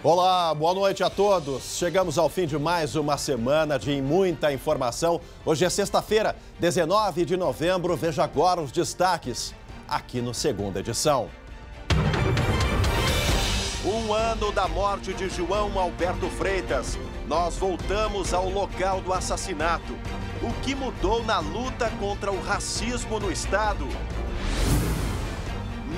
Olá, boa noite a todos. Chegamos ao fim de mais uma semana de muita informação. Hoje é sexta-feira, 19 de novembro. Veja agora os destaques aqui no Segunda Edição. Um ano da morte de João Alberto Freitas. Nós voltamos ao local do assassinato. O que mudou na luta contra o racismo no estado?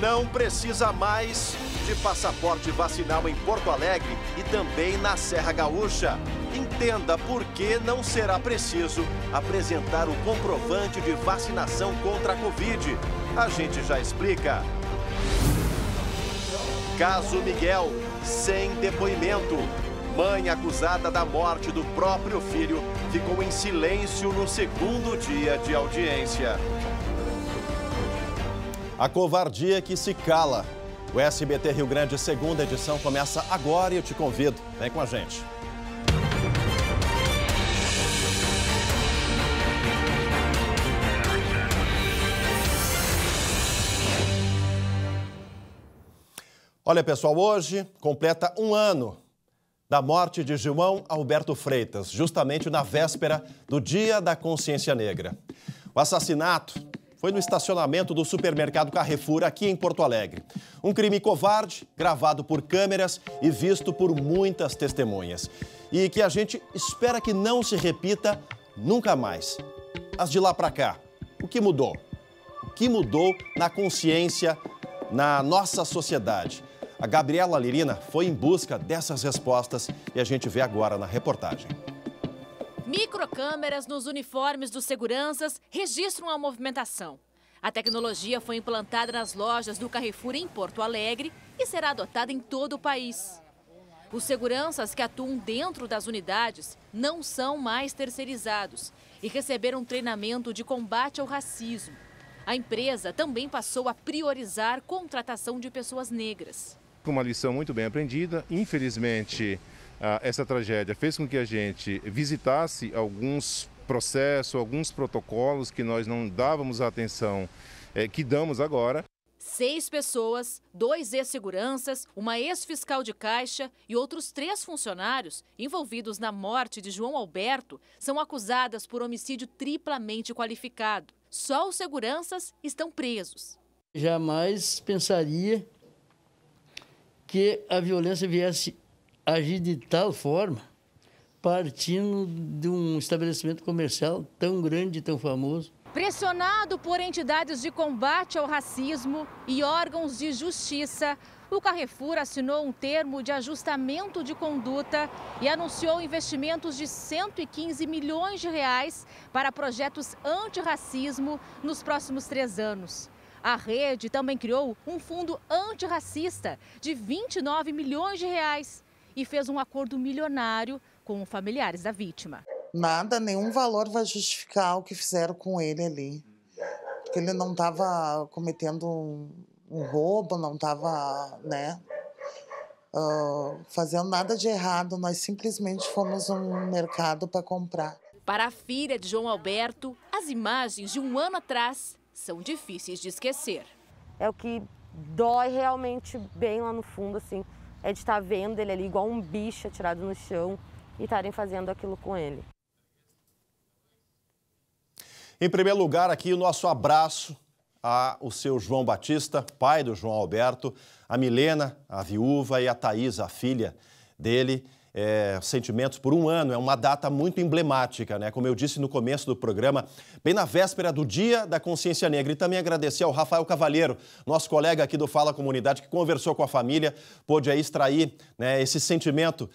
Não precisa mais de passaporte vacinal em Porto Alegre e também na Serra Gaúcha. Entenda por que não será preciso apresentar o comprovante de vacinação contra a Covid. A gente já explica. Caso Miguel, sem depoimento. Mãe acusada da morte do próprio filho ficou em silêncio no segundo dia de audiência. A covardia que se cala. O SBT Rio Grande, Segunda Edição, começa agora e eu te convido. Vem com a gente. Olha, pessoal, hoje completa um ano da morte de João Alberto Freitas, justamente na véspera do Dia da Consciência Negra. O assassinato foi no estacionamento do supermercado Carrefour, aqui em Porto Alegre. Um crime covarde, gravado por câmeras e visto por muitas testemunhas. E que a gente espera que não se repita nunca mais. Mas de lá para cá, o que mudou? O que mudou na consciência, na nossa sociedade? A Gabriela Lirina foi em busca dessas respostas e a gente vê agora na reportagem. Microcâmeras nos uniformes dos seguranças registram a movimentação. A tecnologia foi implantada nas lojas do Carrefour em Porto Alegre e será adotada em todo o país. Os seguranças que atuam dentro das unidades não são mais terceirizados e receberam treinamento de combate ao racismo. A empresa também passou a priorizar contratação de pessoas negras. Uma lição muito bem aprendida, infelizmente. Essa tragédia fez com que a gente visitasse alguns processos, alguns protocolos que nós não dávamos a atenção que damos agora. 6 pessoas, 2 ex-seguranças, uma ex-fiscal de caixa e outros 3 funcionários envolvidos na morte de João Alberto são acusadas por homicídio triplamente qualificado. Só os seguranças estão presos. Jamais pensaria que a violência viesse agir de tal forma, partindo de um estabelecimento comercial tão grande e tão famoso. Pressionado por entidades de combate ao racismo e órgãos de justiça, o Carrefour assinou um termo de ajustamento de conduta e anunciou investimentos de 115 milhões de reais para projetos antirracismo nos próximos 3 anos. A rede também criou um fundo antirracista de 29 milhões de reais. E fez um acordo milionário com familiares da vítima. Nada, nenhum valor vai justificar o que fizeram com ele ali. Porque ele não estava cometendo um roubo, não estava, fazendo nada de errado. Nós simplesmente fomos no mercado para comprar. Para a filha de João Alberto, as imagens de um ano atrás são difíceis de esquecer. É o que dói realmente bem lá no fundo, assim. É de estar vendo ele ali igual um bicho atirado no chão e estarem fazendo aquilo com ele. Em primeiro lugar, aqui o nosso abraço ao seu João Batista, pai do João Alberto, a Milena, a viúva, e a Thaís, a filha dele. Sentimentos por um ano, é uma data muito emblemática, né? Como eu disse no começo do programa, bem na véspera do Dia da Consciência Negra. E também agradecer ao Rafael Cavalheiro, nosso colega aqui do Fala Comunidade, que conversou com a família, pôde aí extrair, né, esse sentimento.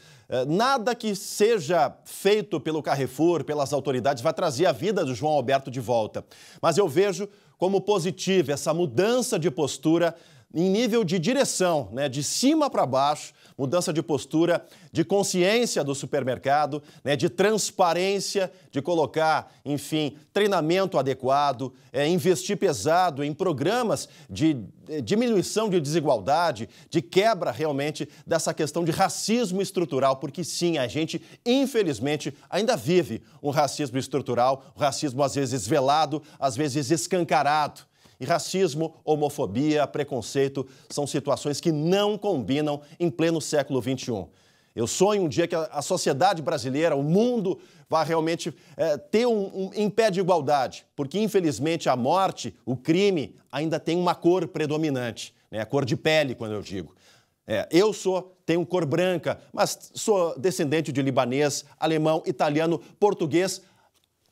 Nada que seja feito pelo Carrefour, pelas autoridades, vai trazer a vida do João Alberto de volta. Mas eu vejo como positiva essa mudança de postura em nível de direção, né, de cima para baixo, mudança de postura, de consciência do supermercado, né, de transparência, de colocar, enfim, treinamento adequado, investir pesado em programas de diminuição de desigualdade, de quebra realmente dessa questão de racismo estrutural, porque sim, a gente, infelizmente, ainda vive um racismo estrutural, um racismo às vezes velado, às vezes escancarado. E racismo, homofobia, preconceito são situações que não combinam em pleno século XXI. Eu sonho um dia que a sociedade brasileira, o mundo, vá realmente ter em pé de igualdade, porque infelizmente a morte, o crime, ainda tem uma cor predominante, né? A cor de pele, quando eu digo. Eu tenho cor branca, mas sou descendente de libanês, alemão, italiano, português,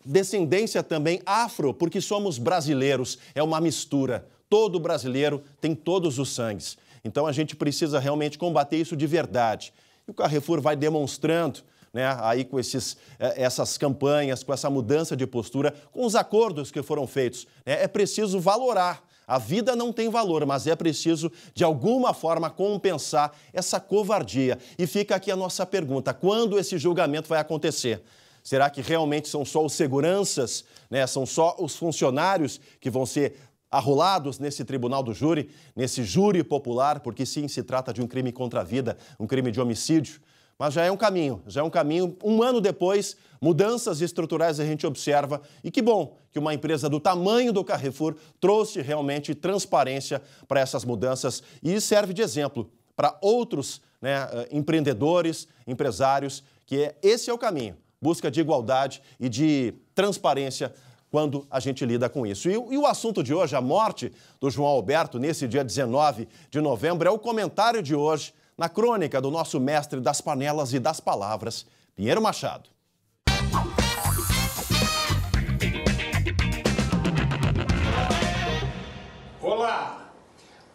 descendência também afro, porque somos brasileiros, é uma mistura. Todo brasileiro tem todos os sangues. Então a gente precisa realmente combater isso de verdade. E o Carrefour vai demonstrando, né, aí com essas campanhas, com essa mudança de postura, com os acordos que foram feitos. É preciso valorar. A vida não tem valor, mas é preciso, de alguma forma, compensar essa covardia. E fica aqui a nossa pergunta: quando esse julgamento vai acontecer? Será que realmente são só os seguranças, né, são só os funcionários que vão ser arrolados nesse tribunal do júri, nesse júri popular, porque sim, se trata de um crime contra a vida, um crime de homicídio? Mas já é um caminho. Um ano depois, mudanças estruturais a gente observa. E que bom que uma empresa do tamanho do Carrefour trouxe realmente transparência para essas mudanças e serve de exemplo para outros, né, empreendedores, empresários, que esse é o caminho. Busca de igualdade e de transparência quando a gente lida com isso. E o assunto de hoje, a morte do João Alberto, nesse dia 19 de novembro, é o comentário de hoje na crônica do nosso mestre das panelas e das palavras, Pinheiro Machado. Olá!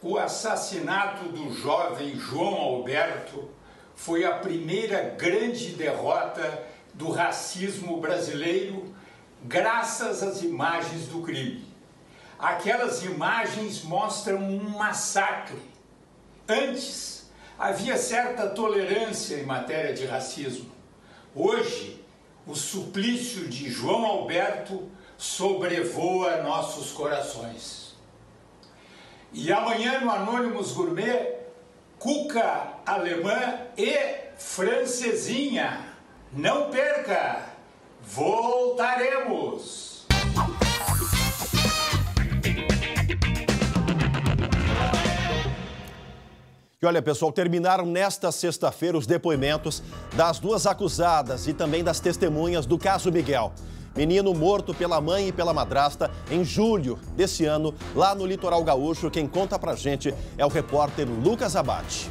O assassinato do jovem João Alberto foi a primeira grande derrota do racismo brasileiro, graças às imagens do crime. Aquelas imagens mostram um massacre. Antes, havia certa tolerância em matéria de racismo. Hoje, o suplício de João Alberto sobrevoa nossos corações. E amanhã no Anônimos Gourmet, cuca alemã e francesinha. Não perca! Voltaremos! E olha, pessoal, terminaram nesta sexta-feira os depoimentos das duas acusadas e também das testemunhas do caso Miguel. Menino morto pela mãe e pela madrasta em julho desse ano, lá no litoral gaúcho. Quem conta pra gente é o repórter Lucas Abate.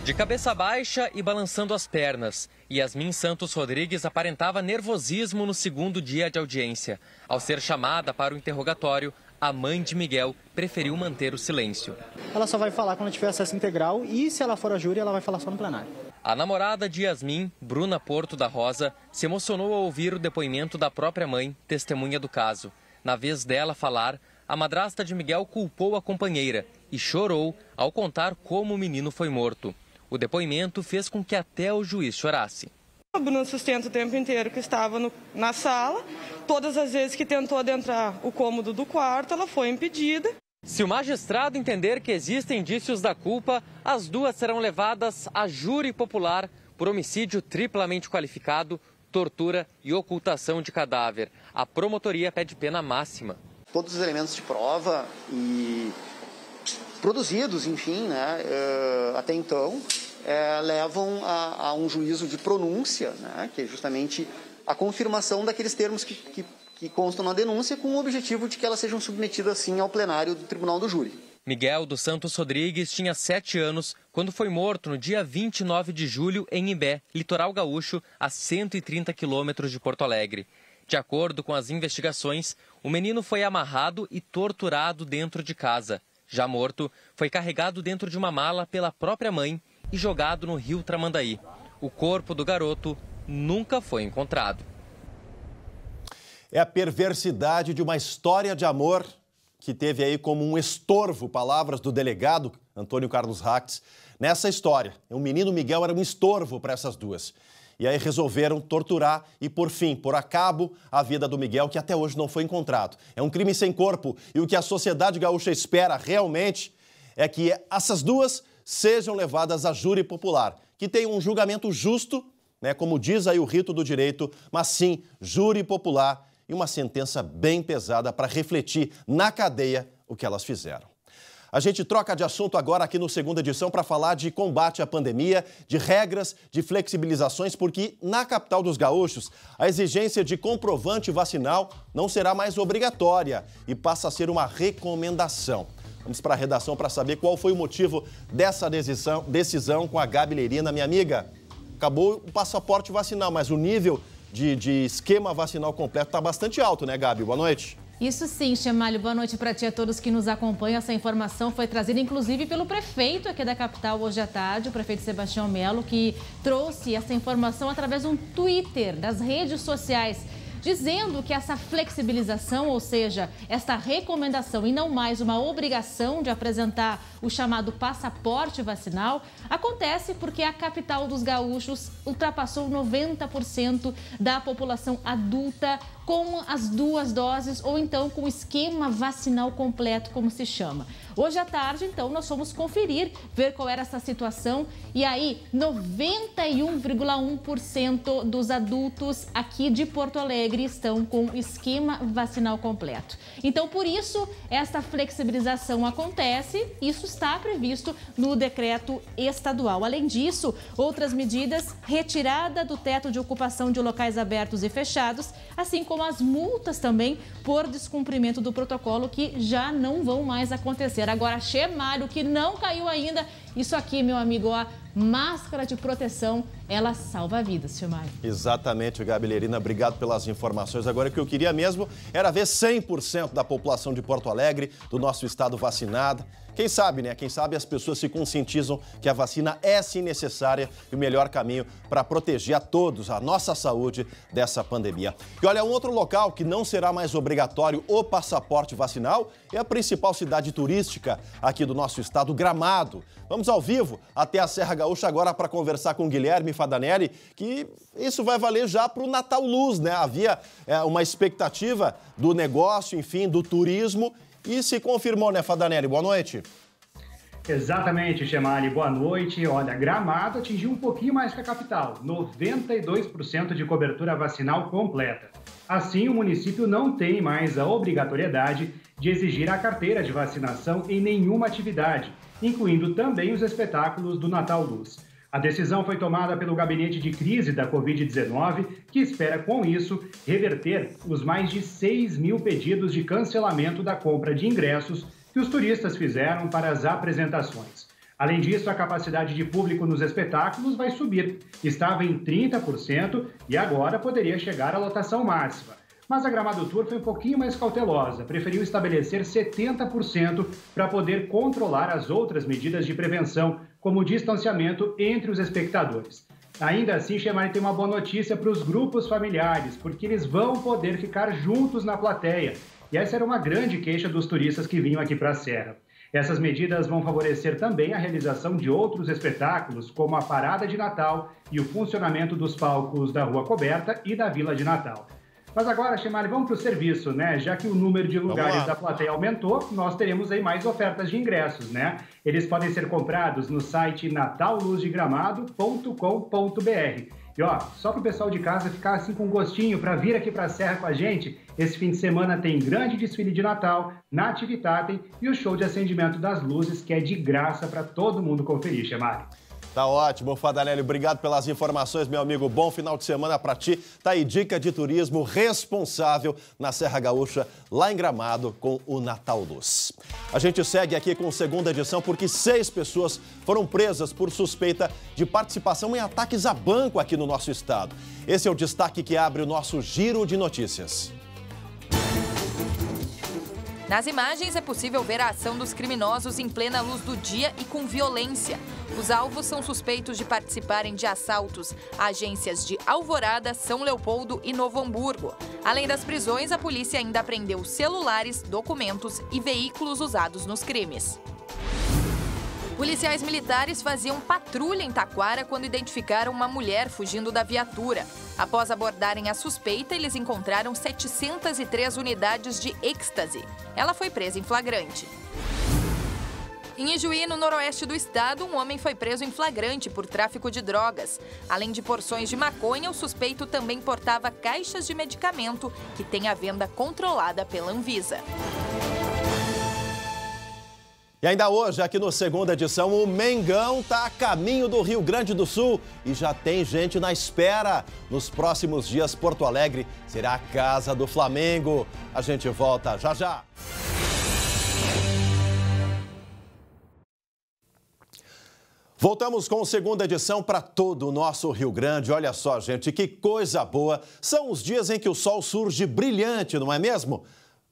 De cabeça baixa e balançando as pernas, Yasmin Santos Rodrigues aparentava nervosismo no segundo dia de audiência. Ao ser chamada para o interrogatório, a mãe de Miguel preferiu manter o silêncio. Ela só vai falar quando tiver acesso integral e, se ela for a júri, ela vai falar só no plenário. A namorada de Yasmin, Bruna Porto da Rosa, se emocionou ao ouvir o depoimento da própria mãe, testemunha do caso. Na vez dela falar, a madrasta de Miguel culpou a companheira e chorou ao contar como o menino foi morto. O depoimento fez com que até o juiz chorasse. A Bruna sustenta o tempo inteiro que estava na sala. Todas as vezes que tentou adentrar o cômodo do quarto, ela foi impedida. Se o magistrado entender que existem indícios da culpa, as duas serão levadas a júri popular por homicídio triplamente qualificado, tortura e ocultação de cadáver. A promotoria pede pena máxima. Todos os elementos de prova e produzidos, enfim, né, até então, levam a um juízo de pronúncia, né, que é justamente a confirmação daqueles termos que constam na denúncia, com o objetivo de que elas sejam submetidas, assim, ao plenário do Tribunal do Júri. Miguel dos Santos Rodrigues tinha 7 anos quando foi morto no dia 29 de julho em Imbé, litoral gaúcho, a 130 quilômetros de Porto Alegre. De acordo com as investigações, o menino foi amarrado e torturado dentro de casa. Já morto, foi carregado dentro de uma mala pela própria mãe e jogado no rio Tramandaí. O corpo do garoto nunca foi encontrado. É a perversidade de uma história de amor que teve aí como um estorvo, palavras do delegado Antônio Carlos Rax, nessa história. O menino Miguel era um estorvo para essas duas. E aí resolveram torturar e, por fim, pôr a cabo a vida do Miguel, que até hoje não foi encontrado. É um crime sem corpo e o que a sociedade gaúcha espera realmente é que essas duas sejam levadas a júri popular, que tenha um julgamento justo, né, como diz aí o rito do direito, mas sim, júri popular e uma sentença bem pesada para refletir na cadeia o que elas fizeram. A gente troca de assunto agora aqui no Segunda Edição para falar de combate à pandemia, de regras, de flexibilizações, porque na capital dos gaúchos a exigência de comprovante vacinal não será mais obrigatória e passa a ser uma recomendação. Vamos para a redação para saber qual foi o motivo dessa decisão com a Gabi Lerina, minha amiga. Acabou o passaporte vacinal, mas o nível de esquema vacinal completo está bastante alto, né, Gabi? Boa noite. Isso sim, Chemalho. Boa noite para ti e a todos que nos acompanham. Essa informação foi trazida, inclusive, pelo prefeito aqui da capital hoje à tarde, o prefeito Sebastião Melo, que trouxe essa informação através de um Twitter, das redes sociais, dizendo que essa flexibilização, ou seja, esta recomendação e não mais uma obrigação de apresentar o chamado passaporte vacinal, acontece porque a capital dos gaúchos ultrapassou 90% da população adulta com as 2 doses ou então com o esquema vacinal completo, como se chama. Hoje à tarde, então, nós fomos conferir, ver qual era essa situação e aí 91,1% dos adultos aqui de Porto Alegre estão com o esquema vacinal completo. Então, por isso, esta flexibilização acontece, isso está previsto no decreto estadual. Além disso, outras medidas, retirada do teto de ocupação de locais abertos e fechados, assim como as multas também por descumprimento do protocolo que já não vão mais acontecer. Agora, Chemalho, que não caiu ainda, isso aqui, meu amigo, a máscara de proteção, ela salva vidas, Chemalho. Exatamente, Gabi Lerina, obrigado pelas informações. Agora, o que eu queria mesmo era ver 100% da população de Porto Alegre, do nosso estado, vacinada. Quem sabe, né? Quem sabe as pessoas se conscientizam que a vacina é sim necessária e o melhor caminho para proteger a todos, a nossa saúde dessa pandemia. E olha, um outro local que não será mais obrigatório o passaporte vacinal é a principal cidade turística aqui do nosso estado, Gramado. Vamos ao vivo até a Serra Gaúcha agora para conversar com o Guilherme Fadanelli, que isso vai valer já para o Natal Luz, né? Havia uma expectativa do negócio, enfim, do turismo. E se confirmou, né, Fadanelli? Boa noite. Exatamente, Chemali. Boa noite. Olha, Gramado atingiu um pouquinho mais que a capital, 92% de cobertura vacinal completa. Assim, o município não tem mais a obrigatoriedade de exigir a carteira de vacinação em nenhuma atividade, incluindo também os espetáculos do Natal Luz. A decisão foi tomada pelo Gabinete de Crise da Covid-19, que espera, com isso, reverter os mais de 6 mil pedidos de cancelamento da compra de ingressos que os turistas fizeram para as apresentações. Além disso, a capacidade de público nos espetáculos vai subir. Estava em 30% e agora poderia chegar à lotação máxima. Mas a Gramado Tour foi um pouquinho mais cautelosa, preferiu estabelecer 70% para poder controlar as outras medidas de prevenção, como o distanciamento entre os espectadores. Ainda assim, Chemali tem uma boa notícia para os grupos familiares, porque eles vão poder ficar juntos na plateia. E essa era uma grande queixa dos turistas que vinham aqui para a Serra. Essas medidas vão favorecer também a realização de outros espetáculos, como a Parada de Natal e o funcionamento dos palcos da Rua Coberta e da Vila de Natal. Mas agora, Chemali, vamos para o serviço, né? Já que o número de lugares da plateia aumentou, nós teremos aí mais ofertas de ingressos, né? Eles podem ser comprados no site natalluzdeGramado.com.br. E ó, só para o pessoal de casa ficar assim com gostinho para vir aqui para a Serra com a gente, esse fim de semana tem grande desfile de Natal, Nativitatem e o show de acendimento das luzes, que é de graça para todo mundo conferir, Chemali. Tá ótimo, Fadanelli. Obrigado pelas informações, meu amigo. Bom final de semana para ti. Tá aí dica de turismo responsável na Serra Gaúcha, lá em Gramado, com o Natal Luz. A gente segue aqui com a segunda edição porque 6 pessoas foram presas por suspeita de participação em ataques a banco aqui no nosso estado. Esse é o destaque que abre o nosso Giro de Notícias. Nas imagens é possível ver a ação dos criminosos em plena luz do dia e com violência. Os alvos são suspeitos de participarem de assaltos a agências de Alvorada, São Leopoldo e Novo Hamburgo. Além das prisões, a polícia ainda apreendeu celulares, documentos e veículos usados nos crimes. Policiais militares faziam patrulha em Taquara quando identificaram uma mulher fugindo da viatura. Após abordarem a suspeita, eles encontraram 703 unidades de êxtase. Ela foi presa em flagrante. Em Ijuí, no noroeste do estado, um homem foi preso em flagrante por tráfico de drogas. Além de porções de maconha, o suspeito também portava caixas de medicamento que tem a venda controlada pela Anvisa. E ainda hoje, aqui no Segunda Edição, o Mengão está a caminho do Rio Grande do Sul e já tem gente na espera. Nos próximos dias, Porto Alegre será a casa do Flamengo. A gente volta já já. Voltamos com a Segunda Edição para todo o nosso Rio Grande. Olha só, gente, que coisa boa. São os dias em que o sol surge brilhante, não é mesmo?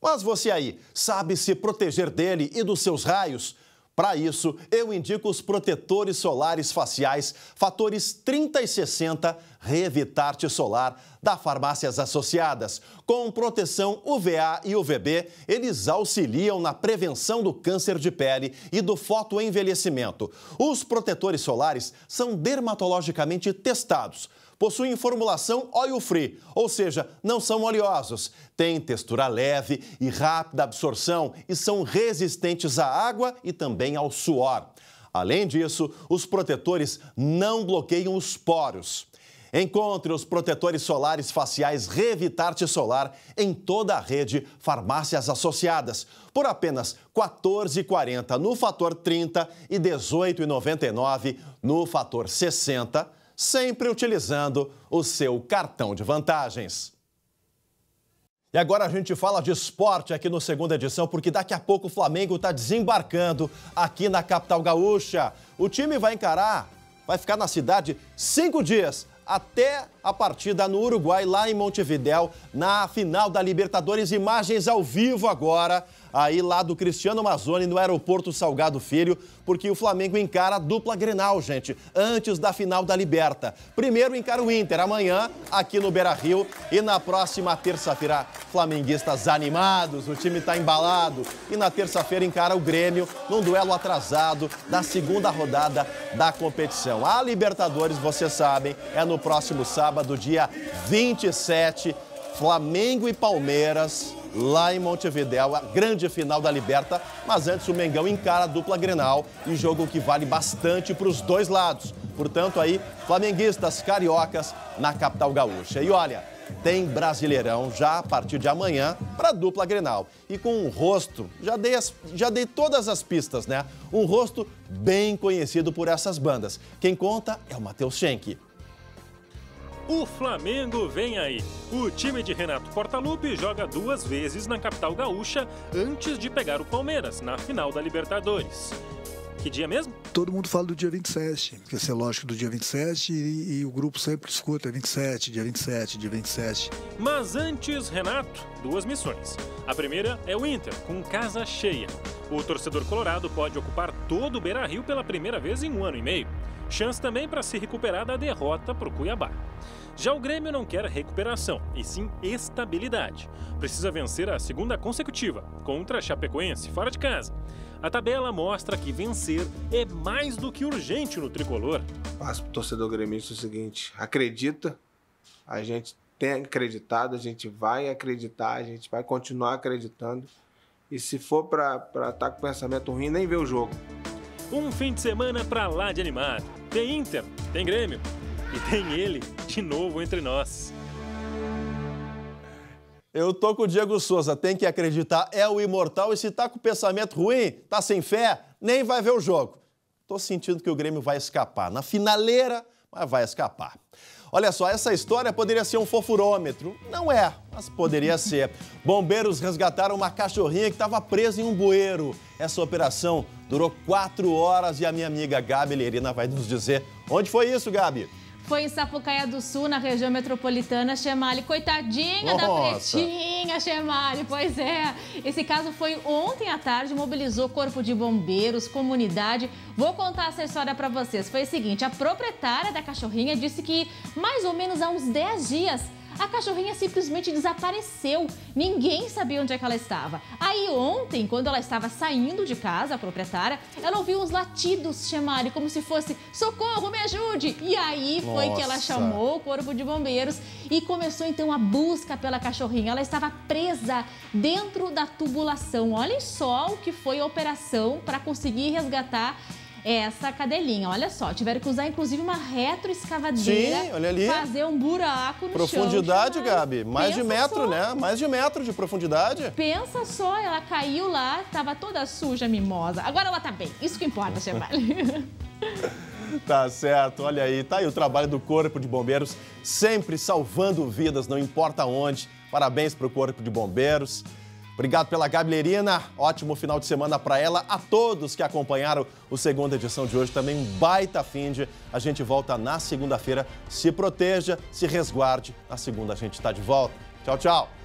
Mas você aí, sabe se proteger dele e dos seus raios? Para isso, eu indico os protetores solares faciais Fatores 30 e 60 Revitarte Solar da Farmácias Associadas. Com proteção UVA e UVB, eles auxiliam na prevenção do câncer de pele e do fotoenvelhecimento. Os protetores solares são dermatologicamente testados. Possuem formulação oil-free, ou seja, não são oleosos. Têm textura leve e rápida absorção e são resistentes à água e também ao suor. Além disso, os protetores não bloqueiam os poros. Encontre os protetores solares faciais Revitarte Solar em toda a rede Farmácias Associadas, por apenas R$ 14,40 no fator 30 e R$ 18,99 no fator 60, sempre utilizando o seu cartão de vantagens. E agora a gente fala de esporte aqui no Segunda Edição, porque daqui a pouco o Flamengo está desembarcando aqui na capital gaúcha. O time vai ficar na cidade 5 dias, até a partida no Uruguai, lá em Montevidéu, na final da Libertadores. Imagens ao vivo agora, aí lá do Cristiano Mazzoni, no aeroporto Salgado Filho, porque o Flamengo encara a dupla Grenal, gente, antes da final da Liberta. Primeiro encara o Inter, amanhã, aqui no Beira-Rio, e na próxima terça-feira, flamenguistas animados, o time está embalado, e na terça-feira encara o Grêmio, num duelo atrasado da segunda rodada da competição. A Libertadores, vocês sabem, é no próximo sábado, dia 27, Flamengo e Palmeiras, lá em Montevidéu, a grande final da Liberta, mas antes o Mengão encara a dupla Grenal e jogo que vale bastante para os dois lados. Portanto, aí, flamenguistas cariocas na capital gaúcha. E olha, tem Brasileirão já a partir de amanhã para a dupla Grenal. E com um rosto, já dei todas as pistas, né? Um rosto bem conhecido por essas bandas. Quem conta é o Matheus Schenck. O Flamengo vem aí. O time de Renato Portaluppi joga 2 vezes na capital gaúcha antes de pegar o Palmeiras na final da Libertadores. Que dia mesmo? Todo mundo fala do dia 27, porque é lógico do dia 27 e o grupo sempre escuta 27, dia 27, dia 27. Mas antes, Renato, 2 missões. A primeira é o Inter, com casa cheia. O torcedor colorado pode ocupar todo o Beira-Rio pela primeira vez em 1 ano e meio. Chance também para se recuperar da derrota para o Cuiabá. Já o Grêmio não quer recuperação, e sim estabilidade. Precisa vencer a 2ª consecutiva, contra a Chapecoense, fora de casa. A tabela mostra que vencer é mais do que urgente no tricolor. Passo para o torcedor gremista o seguinte: acredita, a gente tem acreditado, a gente vai acreditar, a gente vai continuar acreditando. E se for para estar com pensamento ruim, nem ver o jogo. Um fim de semana para lá de animado. Tem Inter, tem Grêmio e tem ele de novo entre nós. Eu tô com o Diego Souza, tem que acreditar, é o imortal, e se tá com pensamento ruim, tá sem fé, nem vai ver o jogo. Tô sentindo que o Grêmio vai escapar, na finaleira, mas vai escapar. Olha só, essa história poderia ser um fofurômetro. Não é, mas poderia ser. Bombeiros resgataram uma cachorrinha que estava presa em um bueiro. Essa operação durou 4 horas e a minha amiga Gabi Lerina vai nos dizer onde foi isso, Gabi. Foi em Sapucaia do Sul, na região metropolitana, Chemali. Coitadinha da pretinha, Chemali, pois é. Esse caso foi ontem à tarde, mobilizou corpo de bombeiros, comunidade. Vou contar essa história para vocês. Foi o seguinte, a proprietária da cachorrinha disse que mais ou menos há uns 10 dias, a cachorrinha simplesmente desapareceu. Ninguém sabia onde é que ela estava. Aí ontem, quando ela estava saindo de casa, a proprietária, ela ouviu uns latidos chamarem, como se fosse socorro, me ajude. E aí foi que ela chamou o corpo de bombeiros e começou então a busca pela cachorrinha. Ela estava presa dentro da tubulação. Olhem só o que foi a operação para conseguir resgatar essa cadelinha. Olha só, tiveram que usar inclusive uma retroescavadeira. Sim, olha ali. Fazer um buraco no profundidade, chão. Gabi. Mais de metro, né? Mais de metro de profundidade. Pensa só, ela caiu lá, tava toda suja, mimosa. Agora ela tá bem. Isso que importa, Chevali. Tá certo, olha aí, tá aí o trabalho do Corpo de Bombeiros, sempre salvando vidas, não importa onde. Parabéns para o Corpo de Bombeiros. Obrigado pela Gabi Lerina, ótimo final de semana para ela. A todos que acompanharam o segunda edição de hoje, também um baita finde. A gente volta na segunda-feira. Se proteja, se resguarde. Na segunda a gente está de volta. Tchau, tchau.